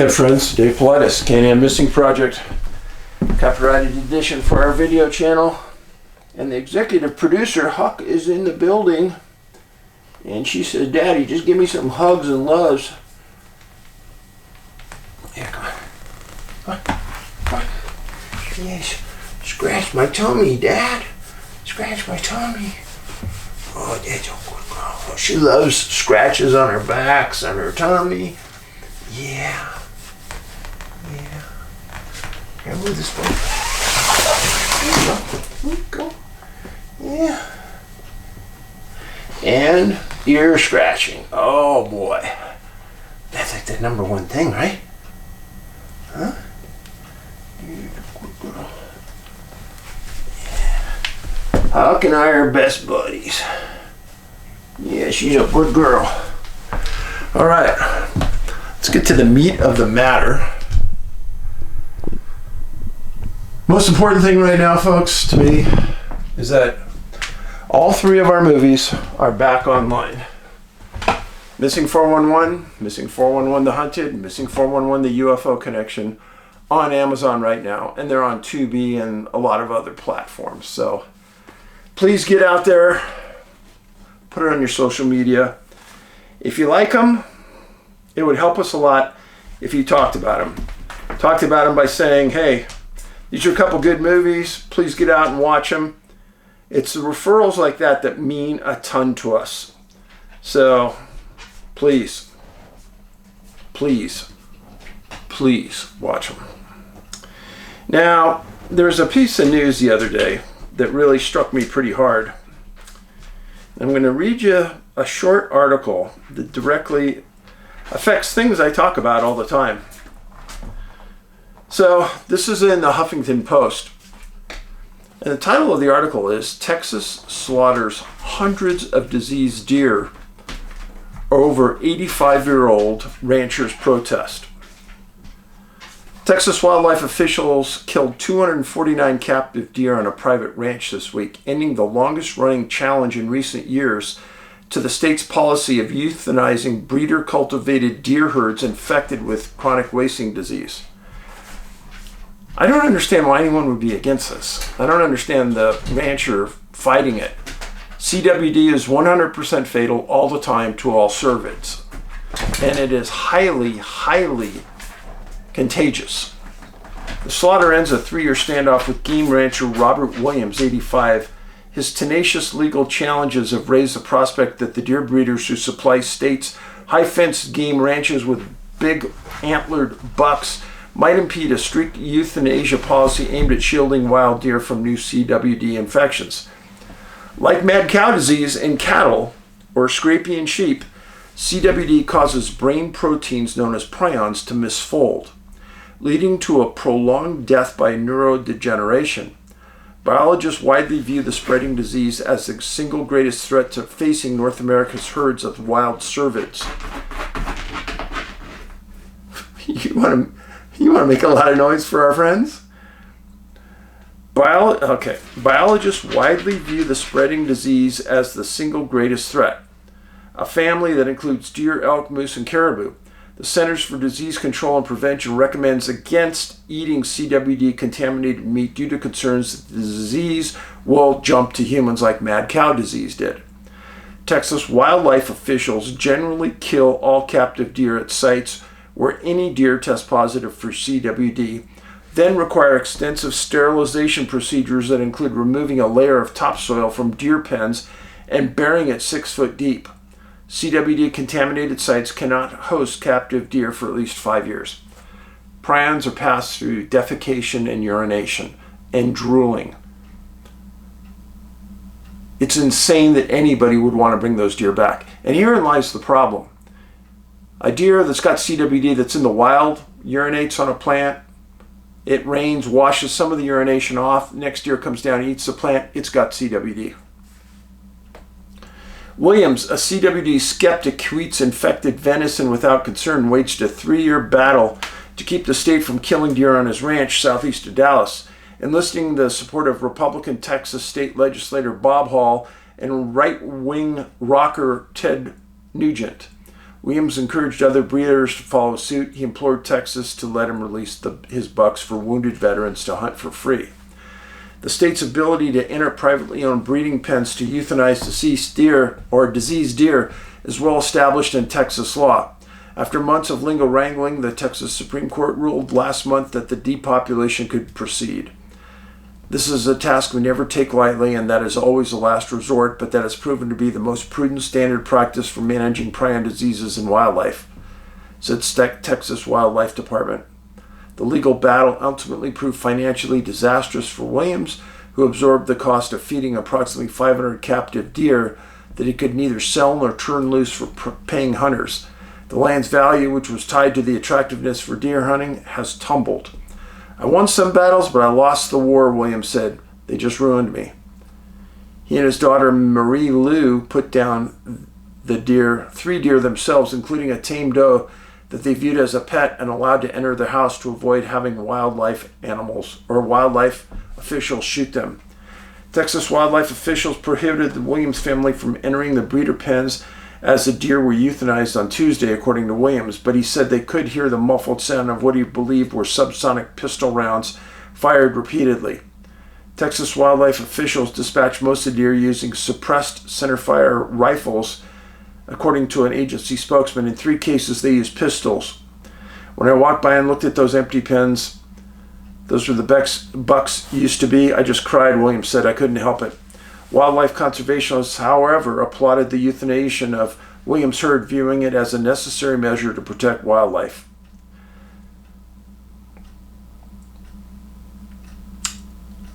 Hey friends, Dave Paulides, CanAm Missing Project, copyrighted edition for our video channel. And the executive producer, Huck, is in the building. And she says, Daddy, just give me some hugs and loves. Yeah, come on. Come on. Yes. Scratch my tummy, Dad. Scratch my tummy. Oh, that's a good girl. She loves scratches on her backs, on her tummy. Yeah. Yeah. Can I move this one? There you go. Yeah. And ear scratching. Oh boy. That's like the #1 thing, right? Huh? Yeah. Huck and I are best buddies. Yeah, she's a good girl. All right. Let's get to the meat of the matter. Most important thing right now, folks, to me, is that all 3 of our movies are back online. Missing 411, Missing 411 The Hunted, Missing 411 The UFO Connection on Amazon right now. And they're on Tubi and a lot of other platforms. So please get out there, put it on your social media. If you like them, it would help us a lot if you talked about them. Talked about them by saying, hey, these are a couple good movies. Please get out and watch them. It's the referrals like that that mean a ton to us. So please, please, please watch them. Now, there's a piece of news the other day that really struck me pretty hard. I'm going to read you a short article that directly affects things I talk about all the time. So this is in the Huffington Post. And the title of the article is Texas Slaughters Hundreds of Diseased Deer Over 85-Year-Old Ranchers Protest. Texas wildlife officials killed 249 captive deer on a private ranch this week, ending the longest-running challenge in recent years to the state's policy of euthanizing breeder-cultivated deer herds infected with chronic wasting disease. I don't understand why anyone would be against this. I don't understand the rancher fighting it. CWD is 100% fatal all the time to all cervids. And it is highly, highly contagious. The slaughter ends a 3-year standoff with game rancher Robert Williams, 85. His tenacious legal challenges have raised the prospect that the deer breeders who supply states' high-fenced game ranches with big antlered bucks might impede a strict euthanasia policy aimed at shielding wild deer from new CWD infections. Like mad cow disease in cattle or scrapie in sheep, CWD causes brain proteins known as prions to misfold, leading to a prolonged death by neurodegeneration. Biologists widely view the spreading disease as the single greatest threat to facing North America's herds of wild cervids. You want to make a lot of noise for our friends? Biologists widely view the spreading disease as the single greatest threat. A family that includes deer, elk, moose, and caribou. The Centers for Disease Control and Prevention recommends against eating CWD-contaminated meat due to concerns that the disease will jump to humans like mad cow disease did. Texas wildlife officials generally kill all captive deer at sites where any deer test positive for CWD, then require extensive sterilization procedures that include removing a layer of topsoil from deer pens and burying it 6 foot deep. CWD-contaminated sites cannot host captive deer for at least 5 years. Prions are passed through defecation and urination and drooling. It's insane that anybody would want to bring those deer back. And herein lies the problem. A deer that's got CWD that's in the wild urinates on a plant. It rains, washes some of the urination off. Next deer comes down, eats the plant. It's got CWD. Williams, a CWD skeptic who eats infected venison without concern, waged a 3-year battle to keep the state from killing deer on his ranch southeast of Dallas, enlisting the support of Republican Texas state legislator Bob Hall and right-wing rocker Ted Nugent. Williams encouraged other breeders to follow suit. He implored Texas to let him release his bucks for wounded veterans to hunt for free. The state's ability to enter privately owned breeding pens to euthanize deceased deer or diseased deer is well established in Texas law. After months of legal wrangling, the Texas Supreme Court ruled last month that the depopulation could proceed. This is a task we never take lightly, and that is always a last resort, but that has proven to be the most prudent standard practice for managing prion diseases in wildlife, said Texas Wildlife Department. The legal battle ultimately proved financially disastrous for Williams, who absorbed the cost of feeding approximately 500 captive deer that he could neither sell nor turn loose for paying hunters. The land's value, which was tied to the attractiveness for deer hunting, has tumbled. I won some battles, but I lost the war, Williams said. They just ruined me. He and his daughter Marie Lou put down three deer themselves, including a tame doe that they viewed as a pet and allowed to enter their house to avoid having wildlife officials shoot them. Texas wildlife officials prohibited the Williams family from entering the breeder pens as the deer were euthanized on Tuesday, according to Williams, but he said they could hear the muffled sound of what he believed were subsonic pistol rounds fired repeatedly. Texas wildlife officials dispatched most of the deer using suppressed centerfire rifles, according to an agency spokesman. In 3 cases, they used pistols. When I walked by and looked at those empty pens, those were the bucks used to be, I just cried, Williams said. I couldn't help it. Wildlife conservationists, however, applauded the euthanasia of Williams' herd, viewing it as a necessary measure to protect wildlife.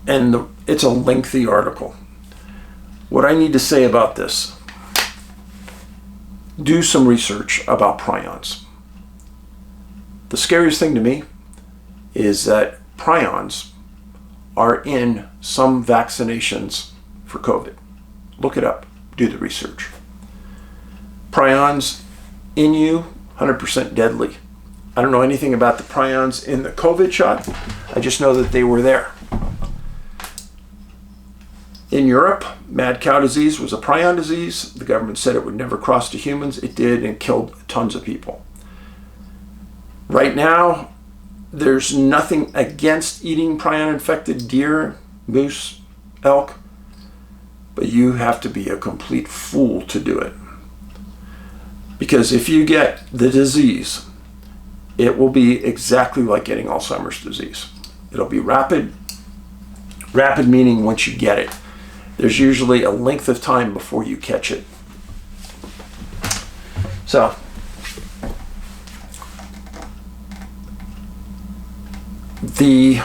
And it's a lengthy article. What I need to say about this: do some research about prions. The scariest thing to me is that prions are in some vaccinations for COVID. Look it up. Do the research. Prions in you, 100% deadly. I don't know anything about the prions in the COVID shot. I just know that they were there. In Europe, mad cow disease was a prion disease. The government said it would never cross to humans. It did, and killed tons of people. Right now, there's nothing against eating prion-infected deer, moose, elk, but you have to be a complete fool to do it. Because if you get the disease, it will be exactly like getting Alzheimer's disease. It'll be rapid. Rapid meaning once you get it. There's usually a length of time before you catch it. So, the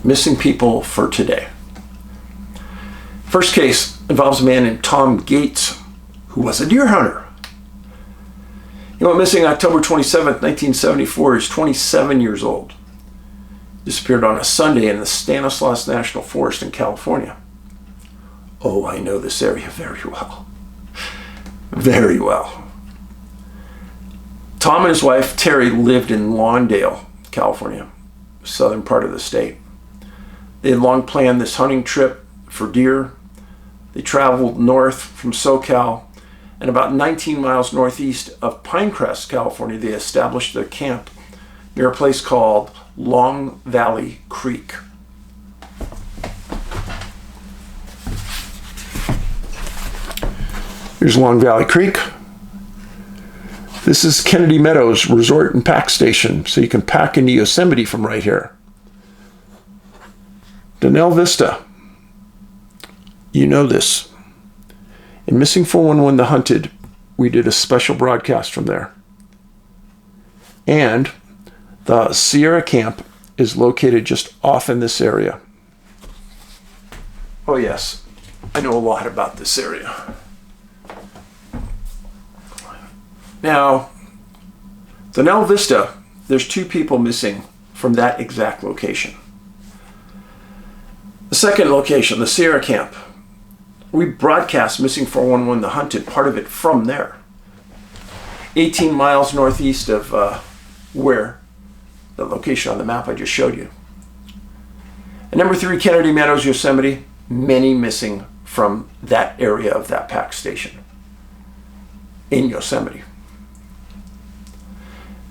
missing people for today. First case involves a man named Tom Gates, who was a deer hunter. He went missing October 27th, 1974. He's 27 years old. Disappeared on a Sunday in the Stanislaus National Forest in California. Oh, I know this area very well. Very well. Tom and his wife, Terry, lived in Lawndale, California, southern part of the state. They had long planned this hunting trip for deer. They traveled north from SoCal, and about 19 miles northeast of Pinecrest, California, they established their camp near a place called Long Valley Creek. Here's Long Valley Creek. This is Kennedy Meadows Resort and Pack Station, so you can pack into Yosemite from right here. Donnell Vista. You know this. In Missing 411 The Hunted, we did a special broadcast from there. And the Sierra Camp is located just off in this area. Oh yes, I know a lot about this area. Now, Donnell Vista, there's 2 people missing from that exact location. The second location, the Sierra Camp, we broadcast Missing 411 The Hunted, part of it from there. 18 miles northeast of where the location on the map I just showed you. And number 3, Kennedy Meadows, Yosemite, many missing from that area of that pack station in Yosemite.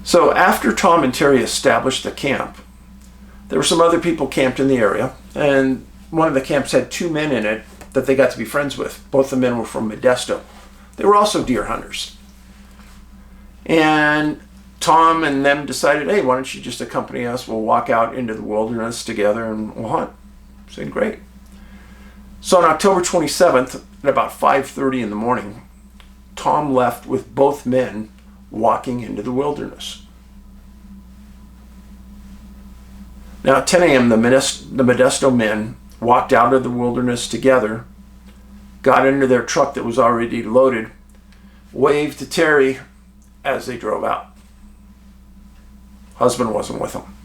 So after Tom and Terry established the camp, there were some other people camped in the area, and one of the camps had 2 men in it that they got to be friends with. Both the men were from Modesto. They were also deer hunters. And Tom and them decided, hey, why don't you just accompany us? We'll walk out into the wilderness together and we'll hunt. I said, great. So on October 27th, at about 5:30 in the morning, Tom left with both men walking into the wilderness. Now at 10 a.m., the Modesto men walked out of the wilderness together, got into their truck that was already loaded, waved to Terry as they drove out. Husband wasn't with them.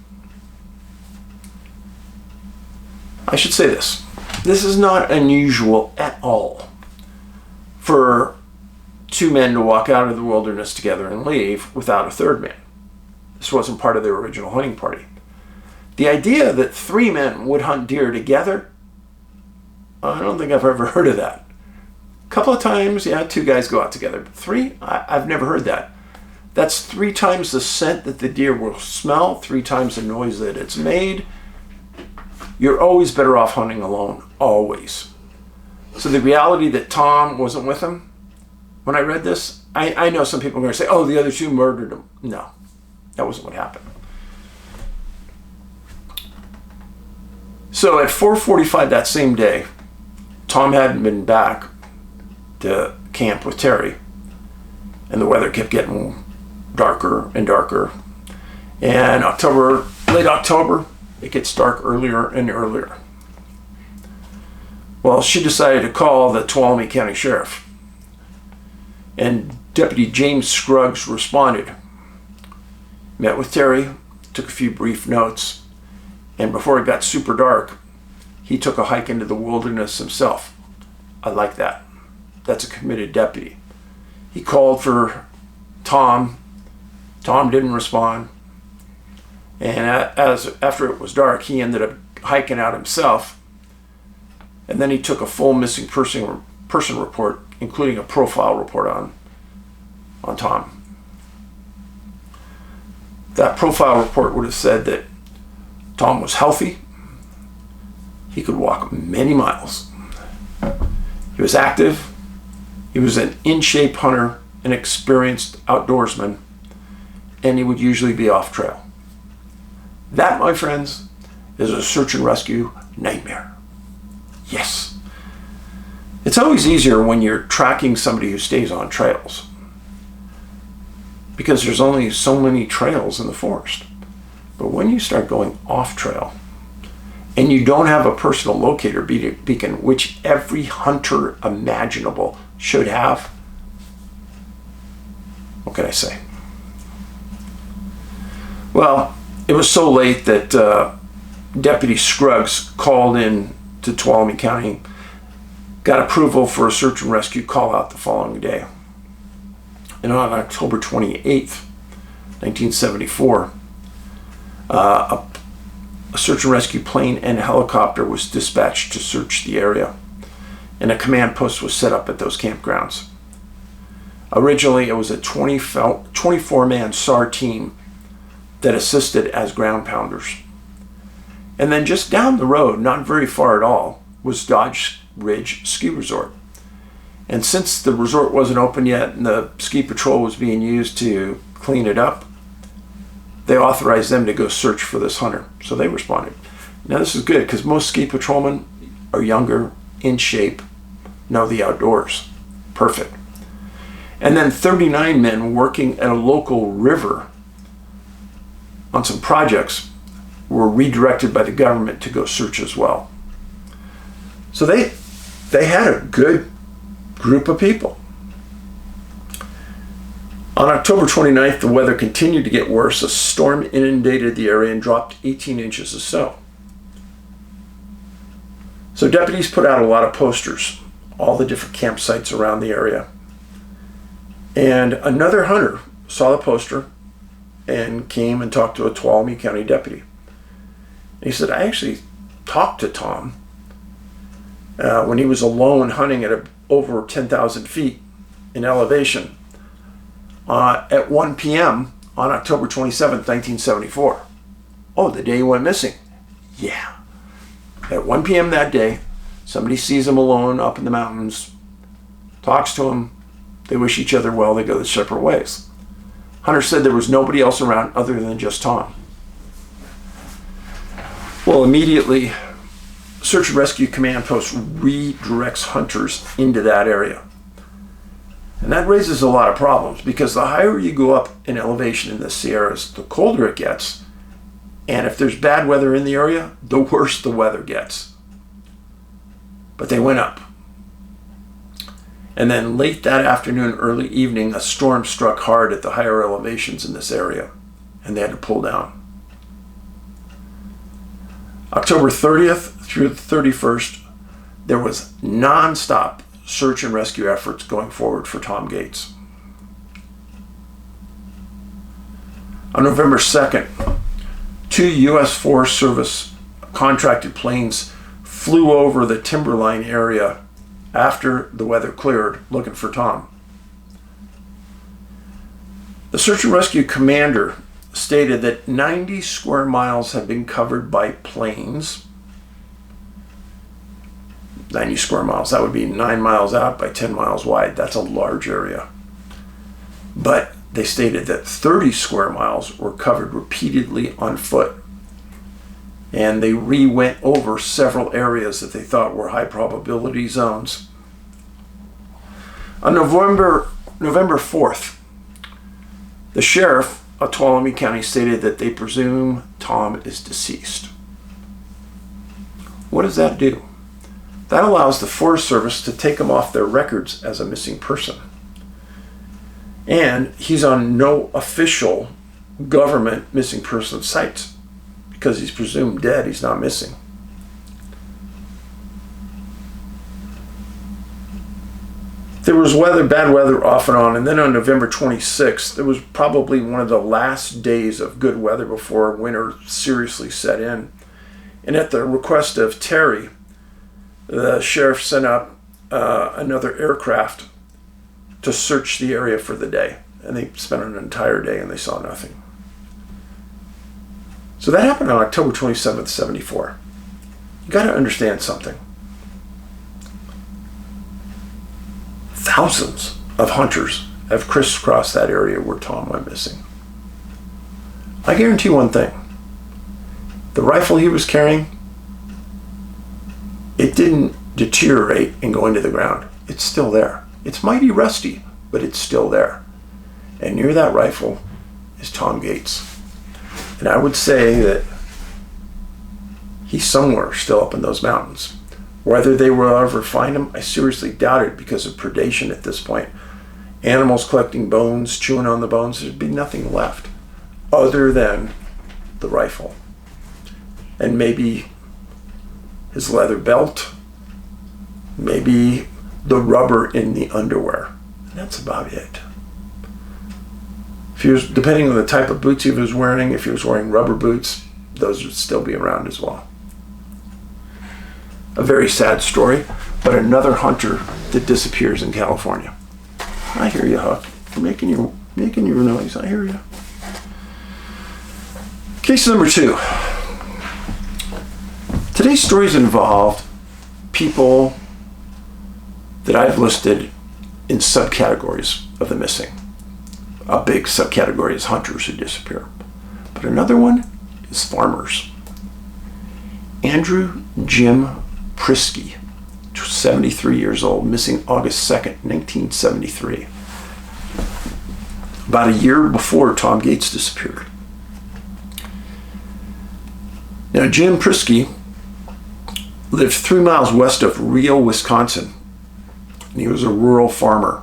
I should say this. This is not unusual at all for 2 men to walk out of the wilderness together and leave without a third man. This wasn't part of their original hunting party. The idea that 3 men would hunt deer together, I don't think I've ever heard of that. A couple of times, yeah, 2 guys go out together. But 3, I've never heard that. That's 3 times the scent that the deer will smell, 3 times the noise that it's made. You're always better off hunting alone, always. So the reality that Tom wasn't with him, when I read this, I know some people are going to say, oh, the other 2 murdered him. No, that wasn't what happened. So at 4:45 that same day, Tom hadn't been back to camp with Terry, and the weather kept getting darker and darker. And late October, it gets dark earlier and earlier. Well, she decided to call the Tuolumne County Sheriff, and Deputy James Scruggs responded, met with Terry, took a few brief notes, and before it got super dark, he took a hike into the wilderness himself. I like that. That's a committed deputy. He called for Tom. Tom didn't respond. And after it was dark, he ended up hiking out himself. And then he took a full missing person report, including a profile report on Tom. That profile report would have said that Tom was healthy. He could walk many miles. He was active. He was an in-shape hunter, an experienced outdoorsman, and he would usually be off trail. That, my friends, is a search and rescue nightmare. Yes. It's always easier when you're tracking somebody who stays on trails, because there's only so many trails in the forest. But when you start going off trail, and you don't have a personal locator beacon, which every hunter imaginable should have, what can I say? Well, it was so late that Deputy Scruggs called in to Tuolumne County, got approval for a search and rescue call out the following day. And on October 28th, 1974, a search and rescue plane and helicopter was dispatched to search the area, and a command post was set up at those campgrounds. Originally, it was a 24-man SAR team that assisted as ground pounders. And then just down the road, not very far at all, was Dodge Ridge Ski Resort. And since the resort wasn't open yet and the ski patrol was being used to clean it up, they authorized them to go search for this hunter. So they responded. Now this is good because most ski patrolmen are younger, in shape, know the outdoors. Perfect. And then 39 men working at a local river on some projects were redirected by the government to go search as well. So they had a good group of people. On October 29th, the weather continued to get worse. A storm inundated the area and dropped 18 inches of snow. So deputies put out a lot of posters, all the different campsites around the area. And another hunter saw the poster and came and talked to a Tuolumne County deputy. And he said, I actually talked to Tom when he was alone hunting at over 10,000 feet in elevation at 1 p.m. on October 27th, 1974. Oh, the day he went missing. Yeah. At 1 p.m. that day, somebody sees him alone up in the mountains, talks to him, they wish each other well, they go their separate ways. Hunter said there was nobody else around other than just Tom. Well, immediately, Search and Rescue Command Post redirects hunters into that area. And that raises a lot of problems because the higher you go up in elevation in the Sierras, the colder it gets. And if there's bad weather in the area, the worse the weather gets. But they went up. And then late that afternoon, early evening, a storm struck hard at the higher elevations in this area, and they had to pull down. October 30th through the 31st, there was non-stop search and rescue efforts going forward for Tom Gates. On November 2nd, 2 U.S. Forest Service contracted planes flew over the timberline area after the weather cleared, looking for Tom. The search and rescue commander stated that 90 square miles had been covered by planes. 90 square miles, that would be 9 miles out by 10 miles wide. That's a large area. But they stated that 30 square miles were covered repeatedly on foot. And they went over several areas that they thought were high probability zones. On November 4th, the sheriff of Tuolumne County stated that they presume Tom is deceased. What does that do? That allows the Forest Service to take him off their records as a missing person. And he's on no official government missing person sites. Because he's presumed dead, he's not missing. There was bad weather off and on, and then on November 26th, there was probably one of the last days of good weather before winter seriously set in. And at the request of Terry, the sheriff sent up another aircraft to search the area for the day. And they spent an entire day and they saw nothing. So that happened on October 27th, 74. You got to understand something. Thousands of hunters have crisscrossed that area where Tom went missing. I guarantee one thing. The rifle he was carrying, it didn't deteriorate and go into the ground. It's still there. It's mighty rusty, but it's still there. And near that rifle is Tom Gates. And I would say that he's somewhere still up in those mountains. Whether they will ever find him, I seriously doubt it because of predation at this point. Animals collecting bones, chewing on the bones, there'd be nothing left other than the rifle. And maybe his leather belt, maybe the rubber in the underwear. And that's about it. If he was, depending on the type of boots he was wearing, if he was wearing rubber boots, those would still be around as well. A very sad story, but another hunter that disappears in California. I hear you, Huck. You're making your noise. I hear you. Case number 2. Today's stories involved people that I've listed in subcategories of the missing. A big subcategory is hunters who disappear. But another one is farmers. Andrew Jim Prisky, 73 years old, missing August 2nd, 1973. About a year before Tom Gates disappeared. Now, Jim Prisky lived 3 miles west of Rio, Wisconsin, and he was a rural farmer.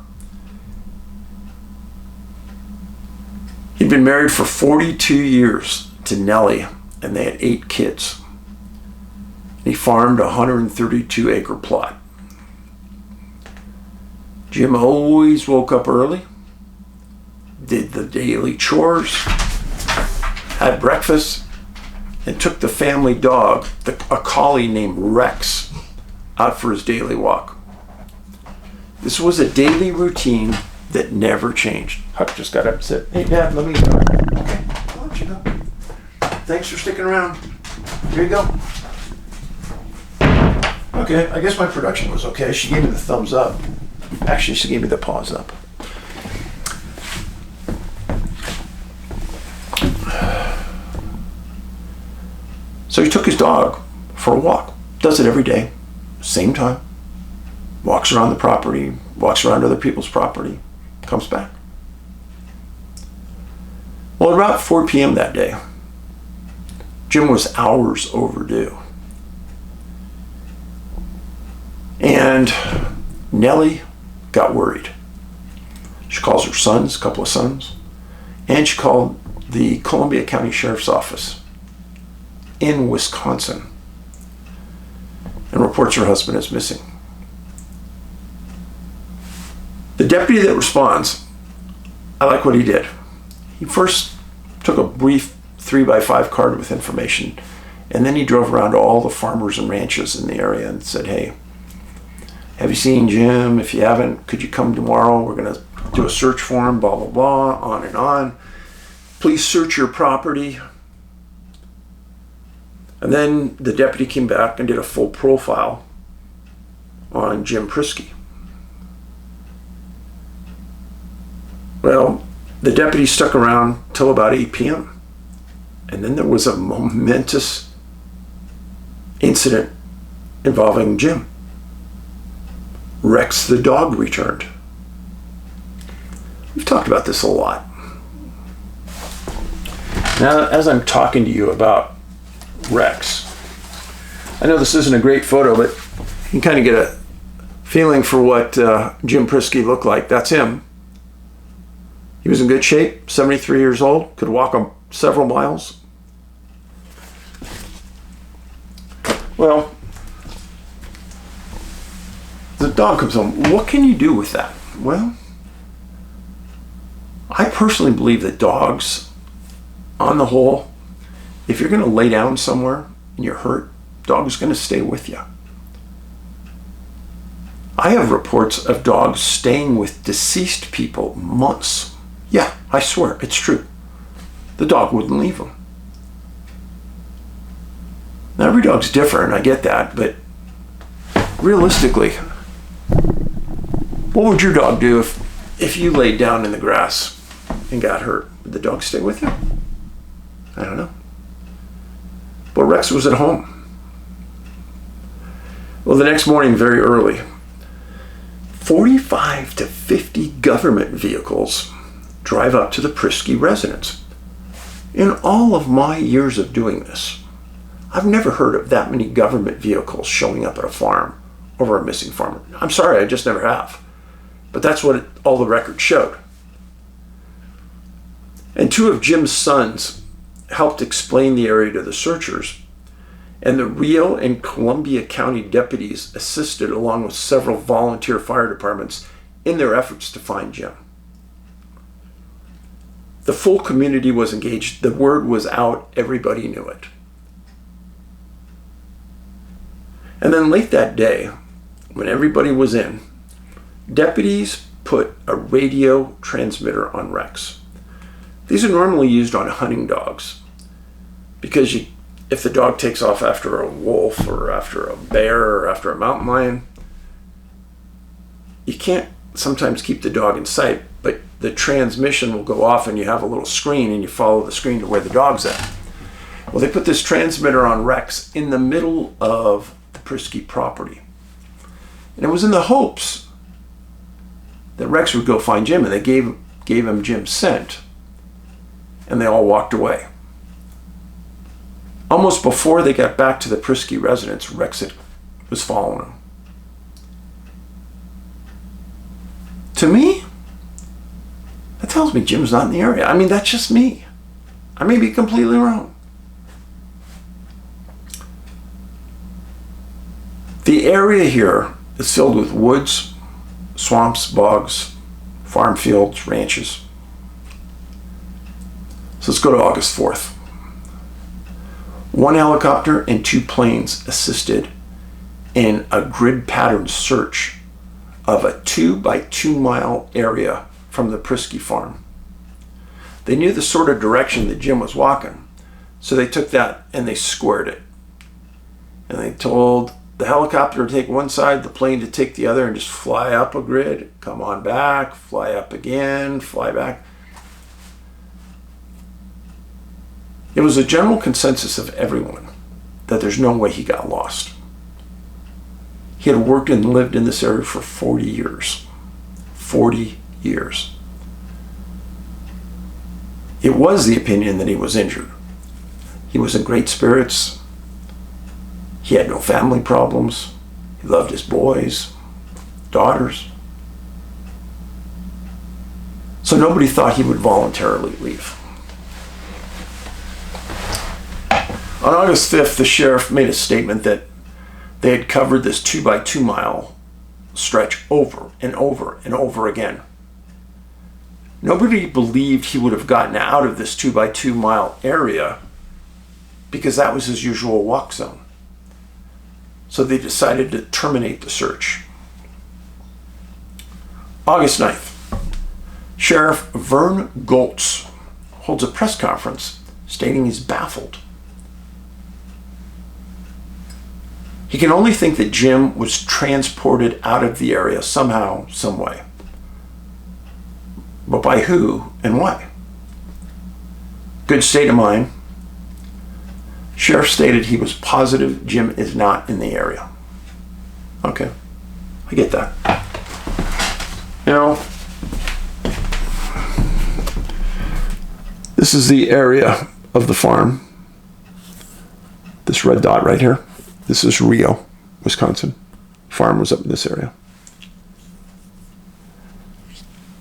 He'd been married for 42 years to Nellie, and they had 8 kids. He farmed a 132-acre plot. Jim always woke up early, did the daily chores, had breakfast, and took the family dog, a collie named Rex, out for his daily walk. This was a daily routine that never changed. Huck just got up and said, "Hey, Dad, let me go." Okay, I'll let you go. Thanks for sticking around. Here you go. Okay, I guess my production was okay. She gave me the thumbs up. Actually, she gave me the paws up. So he took his dog for a walk. Does it every day, same time. Walks around the property, walks around other people's property, comes back. Well, at about 4 p.m. that day, Jim was hours overdue. And Nellie got worried. She calls her sons, a couple of sons, and she called the Columbia County Sheriff's Office in Wisconsin and reports her husband is missing. The deputy that responds, I like what he did. He first took a brief 3x5 card with information, and then he drove around to all the farmers and ranches in the area and said, hey, have you seen Jim? If you haven't, could you come tomorrow? We're going to do a search for him, blah, blah, blah, on and on. Please search your property. And then the deputy came back and did a full profile on Jim Priskie. Well, the deputy stuck around till about 8 p.m. And then there was a momentous incident involving Jim. Rex the dog returned. We've talked about this a lot. Now, as I'm talking to you about Rex, I know this isn't a great photo, but you can kind of get a feeling for what Jim Priskie looked like. That's him. He was in good shape, 73 years old, could walk several miles. Well, the dog comes home. What can you do with that? Well, I personally believe that dogs, on the whole, if you're going to lay down somewhere and you're hurt, dog's going to stay with you. I have reports of dogs staying with deceased people months. Yeah, I swear, it's true. The dog wouldn't leave them. Now, every dog's different, I get that, but realistically, what would your dog do if you laid down in the grass and got hurt? Would the dog stay with you? I don't know. But Rex was at home. Well, the next morning, very early, 45 to 50 government vehicles drive up to the Priskie residence. In all of my years of doing this, I've never heard of that many government vehicles showing up at a farm over a missing farmer. I'm sorry, I just never have. But that's what all the records showed. And 2 of Jim's sons helped explain the area to the searchers, and the Rio and Columbia County deputies assisted along with several volunteer fire departments in their efforts to find Jim. The full community was engaged. The word was out. Everybody knew it. And then late that day, when everybody was in, deputies put a radio transmitter on Rex. These are normally used on hunting dogs because if the dog takes off after a wolf or after a bear or after a mountain lion, you can't sometimes keep the dog in sight, but the transmission will go off and you have a little screen and you follow the screen to where the dog's at. Well, they put this transmitter on Rex in the middle of the Priskie property. And it was in the hopes that Rex would go find Jim, and they gave him Jim's scent, and they all walked away. Almost before they got back to the Priskie residence, Rex was following them. To me, that tells me Jim's not in the area. I mean, that's just me. I may be completely wrong. The area here is filled with woods, swamps, bogs, farm fields, ranches. So let's go to August 4th. 1 helicopter and 2 planes assisted in a grid pattern search of a 2 by 2 mile area from the Priskie farm. They knew the sort of direction that Jim was walking. So they took that and they squared it. And they told the helicopter to take one side, the plane to take the other, and just fly up a grid, come on back, fly up again, fly back. It was a general consensus of everyone that there's no way he got lost. He had worked and lived in this area for 40 years. 40 years. It was the opinion that he was injured. He was in great spirits. He had no family problems. He loved his boys, daughters. So nobody thought he would voluntarily leave. On August 5th, the sheriff made a statement that they had covered this 2-by-2 mile stretch over and over and over again. Nobody believed he would have gotten out of this 2-by-2 mile area because that was his usual walk zone. So they decided to terminate the search. August 9th, Sheriff Vern Goltz holds a press conference stating he's baffled. He can only think that Jim was transported out of the area somehow, some way. But by who and why? Good state of mind. Sheriff stated he was positive Jim is not in the area. Okay, I get that. You know, this is the area of the farm. This red dot right here. This is Rio, Wisconsin. Farm was up in this area.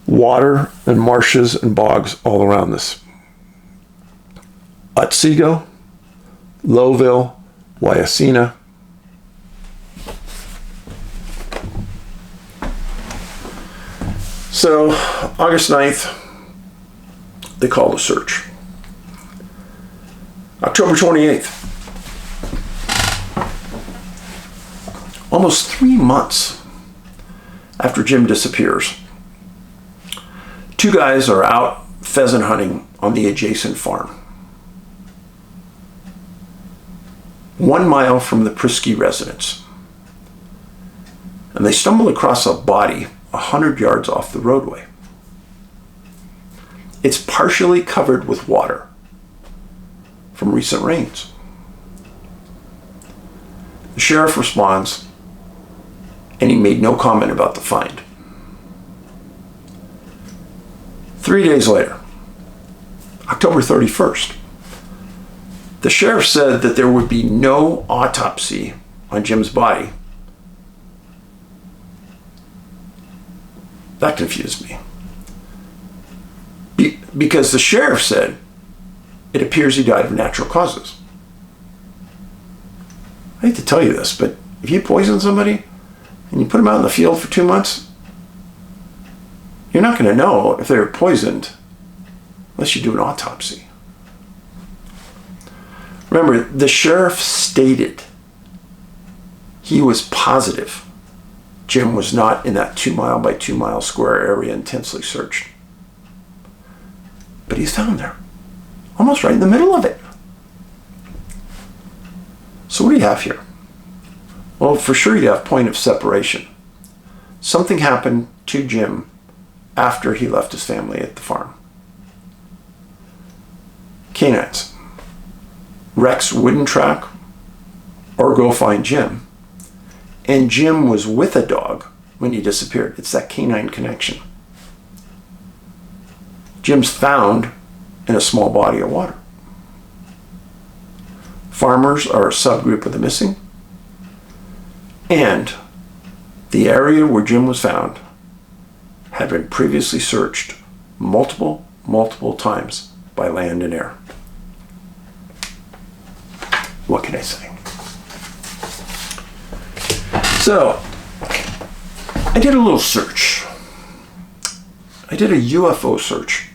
Water and marshes and bogs all around this. Otsego, Lowville, Wyacina. So, August 9th, they called a search. October 28th. Almost 3 months after Jim disappears, 2 guys are out pheasant hunting on the adjacent farm. 1 mile from the Prisky residence. And they stumble across a body 100 yards off the roadway. It's partially covered with water from recent rains. The sheriff responds, and he made no comment about the find. 3 days later, October 31st, the sheriff said that there would be no autopsy on Jim's body. That confused me. Because the sheriff said it appears he died of natural causes. I hate to tell you this, but if you poison somebody and you put them out in the field for 2 months, you're not going to know if they were poisoned unless you do an autopsy. Remember, the sheriff stated he was positive Jim was not in that 2 mile by 2 mile square area intensely searched. But he's found there, almost right in the middle of it. So what do you have here? Well, for sure you have point of separation. Something happened to Jim after he left his family at the farm. Canines. Rex wouldn't track or go find Jim. And Jim was with a dog when he disappeared. It's that canine connection. Jim's found in a small body of water. Farmers are a subgroup of the missing. And the area where Jim was found had been previously searched multiple times by land and air. What can I say? So, I did a little search. I did a UFO search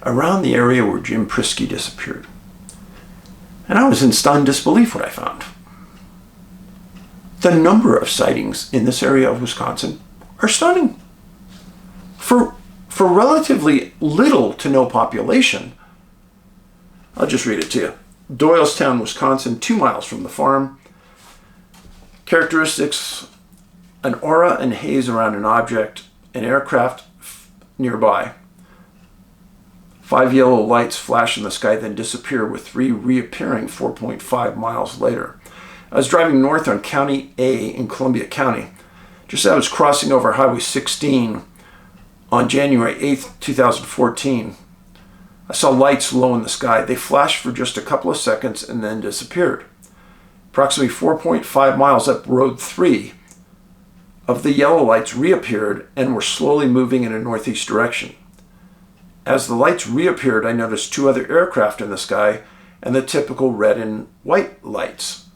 around the area where Jim Prisky disappeared. And I was in stunned disbelief what I found. The number of sightings in this area of Wisconsin are stunning. For for relatively little to no population. I'll just read it to you. Doylestown, Wisconsin, 2 miles from the farm. Characteristics: an aura and haze around an object, an aircraft nearby. 5 yellow lights flash in the sky, then disappear, with 3 reappearing 4.5 miles later. I was driving north on County A in Columbia County. Just as I was crossing over Highway 16 on January 8th, 2014, I saw lights low in the sky. They flashed for just a couple of seconds and then disappeared. Approximately 4.5 miles up Road 3 of the yellow lights reappeared and were slowly moving in a northeast direction. As the lights reappeared, I noticed 2 other aircraft in the sky and the typical red and white lights.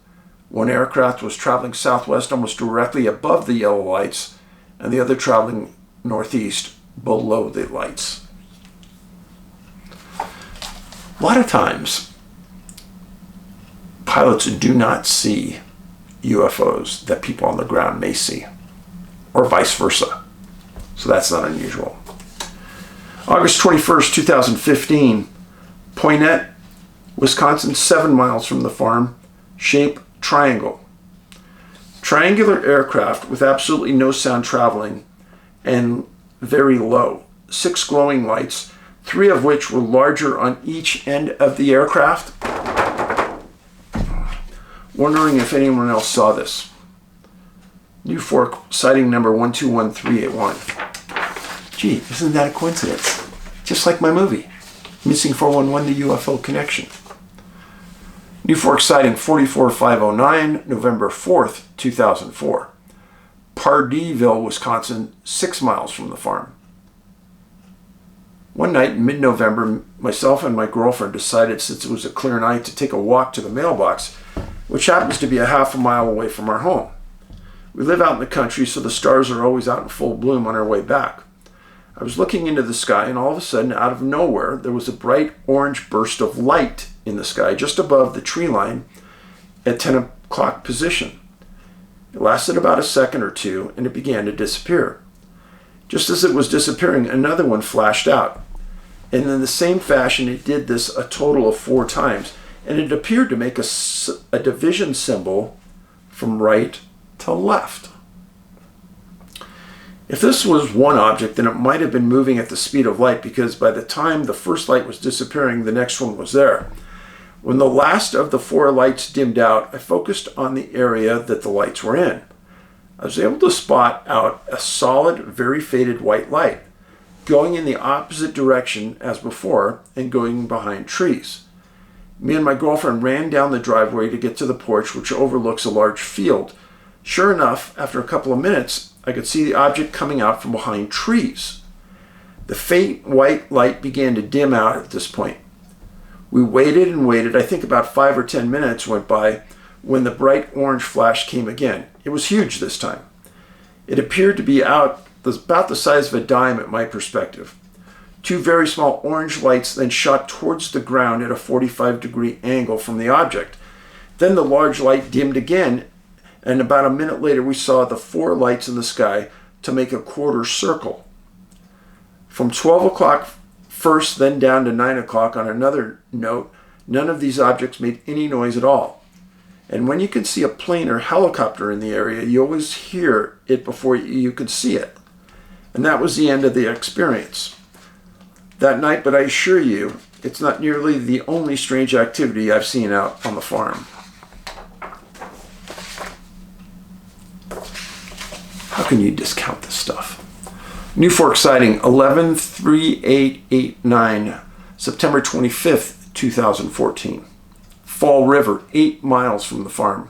One aircraft was traveling southwest almost directly above the yellow lights, and the other traveling northeast below the lights. A lot of times, pilots do not see UFOs that people on the ground may see, or vice versa. So that's not unusual. August 21st, 2015, Poinet, Wisconsin, 7 miles from the farm, shape triangle. Triangular aircraft with absolutely no sound traveling and very low. 6 glowing lights, 3 of which were larger on each end of the aircraft. Wondering if anyone else saw this. New Fork sighting number 121381. Gee, isn't that a coincidence? Just like my movie, Missing 411, the UFO Connection. New Fork sighting 44509, November 4th, 2004. Pardeville, Wisconsin, 6 miles from the farm. One night in mid-November, myself and my girlfriend decided, since it was a clear night, to take a walk to the mailbox, which happens to be a half a mile away from our home. We live out in the country, so the stars are always out in full bloom on our way back. I was looking into the sky, and all of a sudden, out of nowhere, there was a bright orange burst of light in the sky just above the tree line at 10 o'clock position. It lasted about a second or two, and it began to disappear. Just as it was disappearing, another one flashed out. And in the same fashion, it did this a total of 4 times, and it appeared to make a division symbol from right to left. If this was one object, then it might have been moving at the speed of light, because by the time the first light was disappearing, the next one was there. When the last of the 4 lights dimmed out, I focused on the area that the lights were in. I was able to spot out a solid, very faded white light, going in the opposite direction as before and going behind trees. Me and my girlfriend ran down the driveway to get to the porch, which overlooks a large field. Sure enough, after a couple of minutes, I could see the object coming out from behind trees. The faint white light began to dim out at this point. We waited and waited. I think about 5 or 10 minutes went by when the bright orange flash came again. It was huge this time. It appeared to be about the size of a dime at my perspective. 2 very small orange lights then shot towards the ground at a 45-degree angle from the object. Then the large light dimmed again, and about a minute later we saw the 4 lights in the sky to make a quarter circle. From 12 o'clock first, then down to 9 o'clock on another note, none of these objects made any noise at all. And when you can see a plane or helicopter in the area, you always hear it before you can see it. And that was the end of the experience that night, but I assure you, it's not nearly the only strange activity I've seen out on the farm. How can you discount this stuff? New Fork sighting 113889, September 25th, 2014. Fall River, 8 miles from the farm.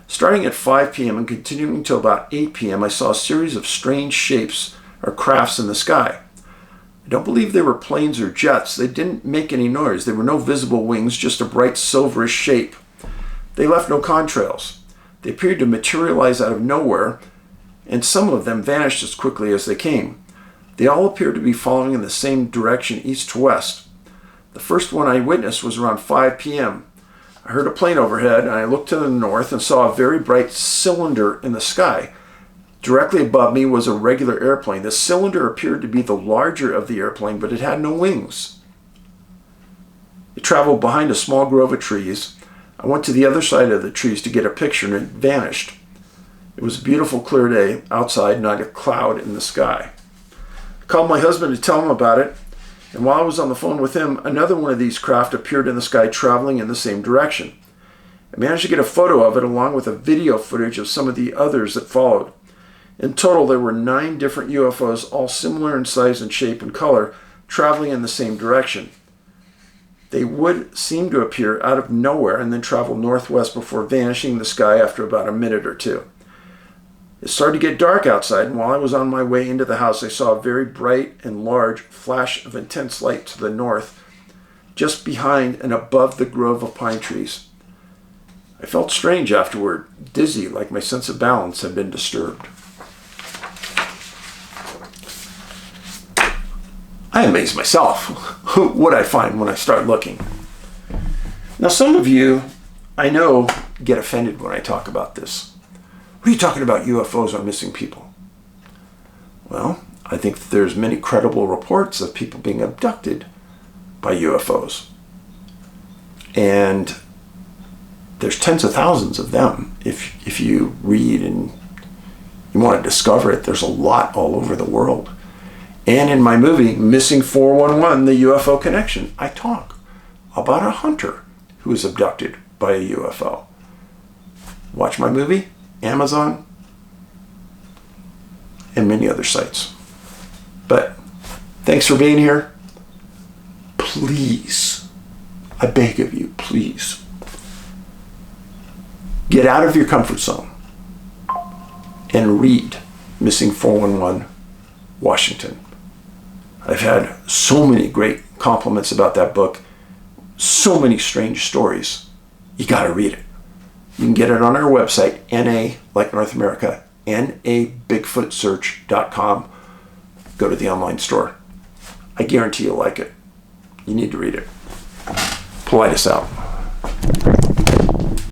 Starting at 5 p.m. and continuing until about 8 p.m., I saw a series of strange shapes or crafts in the sky. I don't believe they were planes or jets. They didn't make any noise. There were no visible wings, just a bright silverish shape. They left no contrails. They appeared to materialize out of nowhere, and some of them vanished as quickly as they came. They all appeared to be following in the same direction, east to west. The first one I witnessed was around 5 p.m. I heard a plane overhead, and I looked to the north and saw a very bright cylinder in the sky. Directly above me was a regular airplane. The cylinder appeared to be the larger of the airplane, but it had no wings. It traveled behind a small grove of trees. I went to the other side of the trees to get a picture, and it vanished. It was a beautiful, clear day outside, not a cloud in the sky. I called my husband to tell him about it, and while I was on the phone with him, another one of these craft appeared in the sky traveling in the same direction. I managed to get a photo of it along with a video footage of some of the others that followed. In total, there were 9 different UFOs, all similar in size and shape and color, traveling in the same direction. They would seem to appear out of nowhere and then travel northwest before vanishing in the sky after about a minute or two. It started to get dark outside, and while I was on my way into the house, I saw a very bright and large flash of intense light to the north, just behind and above the grove of pine trees. I felt strange afterward, dizzy, like my sense of balance had been disturbed. I amaze myself what I find when I start looking. Now, some of you, I know, get offended when I talk about this. What are you talking about, UFOs or missing people? Well, I think that there's many credible reports of people being abducted by UFOs. And there's tens of thousands of them. If you read and you want to discover it, there's a lot all over the world. And in my movie, Missing 411, The UFO Connection, I talk about a hunter who was abducted by a UFO. Watch my movie, Amazon, and many other sites. But thanks for being here. Please, I beg of you, please, get out of your comfort zone and read Missing 411, Washington. I've had so many great compliments about that book, so many strange stories. You got to read it. You can get it on our website, NA, like North America, nabigfootsearch.com. Go to the online store. I guarantee you'll like it. You need to read it. Paulides out.